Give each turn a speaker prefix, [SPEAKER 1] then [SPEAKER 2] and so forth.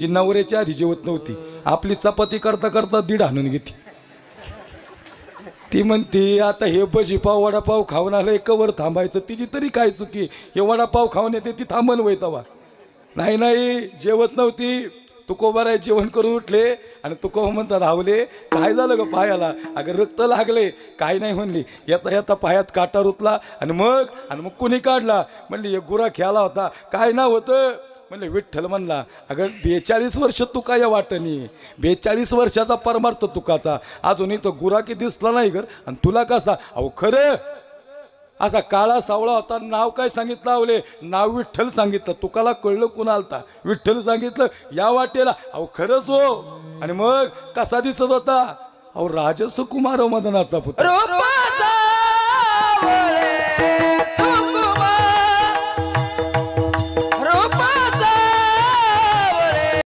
[SPEAKER 1] ती नवऱ्याच्या आधी जेवत नव्हती, आपली चपाती करता करता दीड हाणून घेते. ती म्हणते आता हे भजीपाव वडापाव खाऊन आलं कवर थांबायचं, तिची तरी काय चुकी, हे वडापाव खाऊन येते ती थांबन वय तवा. नाही नाही जेवत नव्हती. तुकोबाराय जेवण करून उठले आणि तुकोबा म्हणतात धावले काय झालं ग पायाला, अगं रक्त लागले. काय नाही म्हणली, येता येता पायात काटा रुतला आणि मग कुणी काढला. म्हणली एक गुरा खेळला होता, काय नाव होतं, म्हणले विठ्ठल. म्हणला अगं 42 वर्ष तुका या वाटणी, 42 वर्षाचा परमार्थ तुकाचा, अजूनही तो गुराकी दिसला नाही घर आणि तुला कसा. अहो खरं असा काळा सावळा होता, नाव काय सांगितलं, आवले नाव विठ्ठल सांगितलं. तुकाला कळलं कुणालता, विठ्ठल सांगितलं या वाटेला. अहो खरंच हो. आणि मग कसा दिसत होता, अहो राजसुकुमार मदनाचा पुत्र.